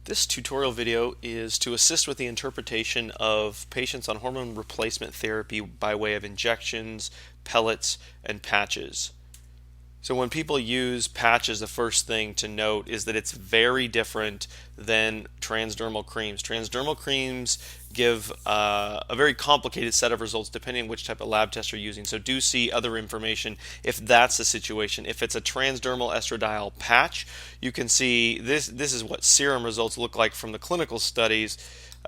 This tutorial video is to assist with the interpretation of patients on hormone replacement therapy by way of injections, pellets, and patches. So when people use patches, the first thing to note is that it's very different than transdermal creams. Transdermal creams give a very complicated set of results depending on which type of lab test you're using. So do see other information if that's the situation. If it's a transdermal estradiol patch, you can see this is what serum results look like from the clinical studies.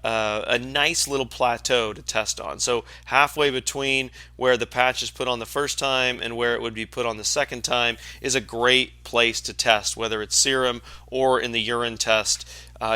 A nice little plateau to test on. So halfway between where the patch is put on the first time and where it would be put on the second time is a great place to test, whether it's serum or in the urine test.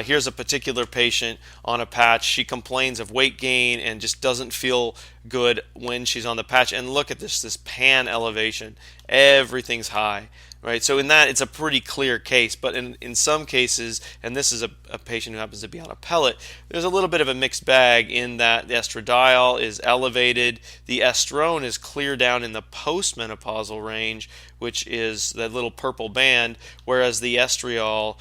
Here's a particular patient on a patch. She complains of weight gain and just doesn't feel good when she's on the patch. And look at this pan elevation. Everything's high. Right, so in that it's a pretty clear case, but in some cases, and this is a patient who happens to be on a pellet, there's a little bit of a mixed bag in that the estradiol is elevated, the estrone is clear down in the postmenopausal range, which is that little purple band, whereas the estriol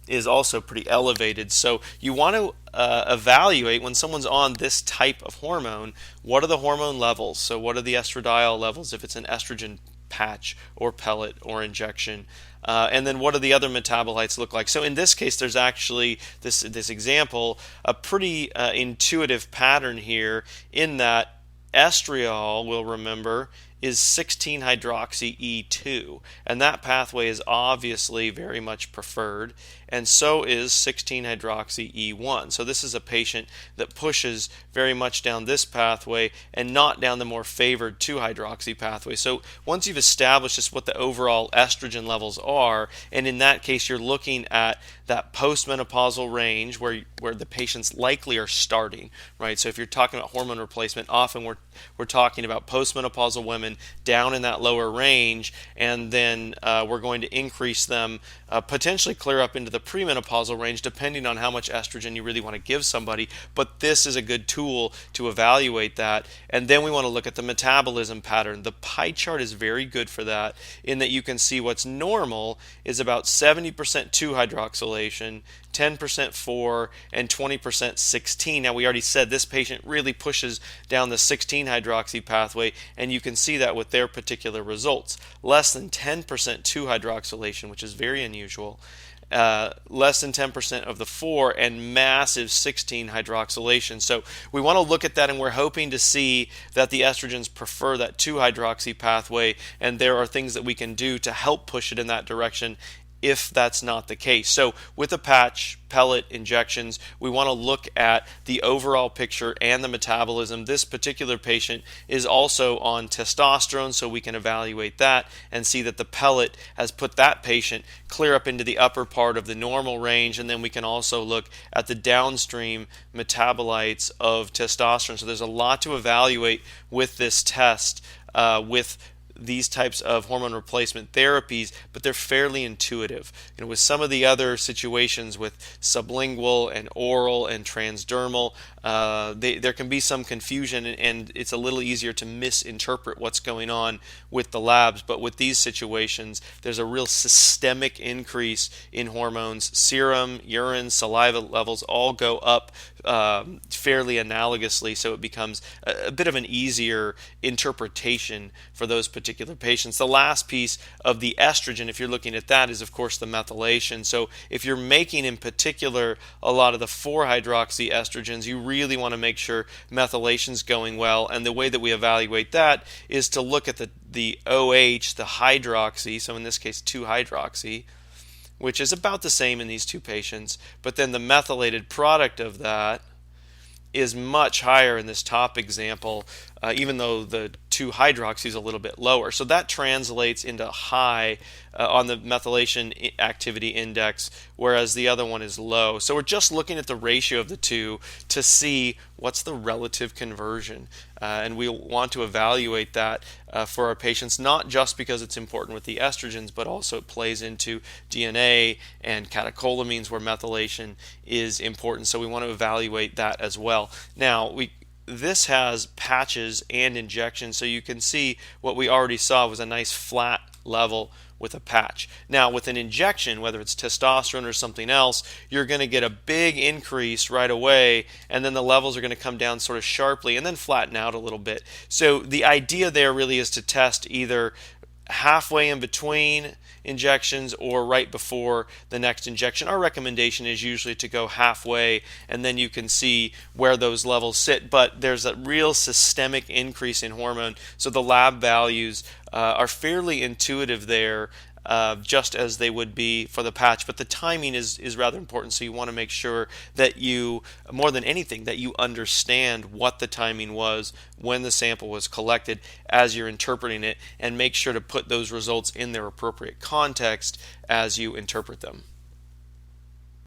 is also pretty elevated. So you want to evaluate when someone's on this type of hormone, what are the hormone levels? So what are the estradiol levels if it's an estrogen patch or pellet or injection, and then what do the other metabolites look like? So in this case, there's actually this example a pretty intuitive pattern here in that estriol, we'll remember, is 16-hydroxy-E2, and that pathway is obviously very much preferred, and so is 16-hydroxy-E1. So this is a patient that pushes very much down this pathway and not down the more favored 2-hydroxy pathway. So once you've established just what the overall estrogen levels are, and in that case you're looking at that postmenopausal range where the patients likely are starting, right? So if you're talking about hormone replacement, often we're talking about postmenopausal women down in that lower range, and then we're going to increase them, potentially clear up into the premenopausal range depending on how much estrogen you really want to give somebody. But this is a good tool to evaluate that. And then we want to look at the metabolism pattern. The pie chart is very good for that, in that you can see what's normal is about 70% 2-hydroxylation, 10% 4, and 20% 16. Now we already said this patient really pushes down the 16-hydroxy pathway, and you can see that with their particular results. Less than 10% 2-hydroxylation, which is very unusual. Less than 10% of the 4, and massive 16 hydroxylation. So we want to look at that, and we're hoping to see that the estrogens prefer that 2-hydroxy pathway, and there are things that we can do to help push it in that direction if that's not the case. So with a patch, pellet, injections, we want to look at the overall picture and the metabolism. This particular patient is also on testosterone, so we can evaluate that and see that the pellet has put that patient clear up into the upper part of the normal range, and then we can also look at the downstream metabolites of testosterone. So there's a lot to evaluate with this test, with these types of hormone replacement therapies, but they're fairly intuitive. With some of the other situations with sublingual and oral and transdermal, there can be some confusion, and it's a little easier to misinterpret what's going on with the labs. But with these situations, there's a real systemic increase in hormones. Serum, urine, saliva levels all go up fairly analogously, so it becomes a bit of an easier interpretation for those particular patients. The last piece of the estrogen, if you're looking at that, is of course the methylation. So if you're making in particular a lot of the 4-hydroxy estrogens, you really want to make sure methylation's going well, and the way that we evaluate that is to look at the OH, the hydroxy, so in this case 2-hydroxy, which is about the same in these two patients, but then the methylated product of that is much higher in this top example, even though the 2-hydroxy is a little bit lower. So that translates into high on the methylation activity index, whereas the other one is low. So we're just looking at the ratio of the two to see what's the relative conversion. And we want to evaluate that for our patients, not just because it's important with the estrogens, but also it plays into DNA and catecholamines where methylation is important. So we want to evaluate that as well. Now, this has patches and injections, so you can see what we already saw was a nice flat level with a patch. Now, with an injection, whether it's testosterone or something else, you're going to get a big increase right away, and then the levels are going to come down sort of sharply and then flatten out a little bit. So the idea there really is to test either halfway in between injections or right before the next injection. Our recommendation is usually to go halfway, and then you can see where those levels sit. But there's a real systemic increase in hormone, so the lab values are fairly intuitive there, just as they would be for the patch. But the timing is rather important, so you want to make sure that you, more than anything, that you understand what the timing was when the sample was collected as you're interpreting it, and make sure to put those results in their appropriate context as you interpret them.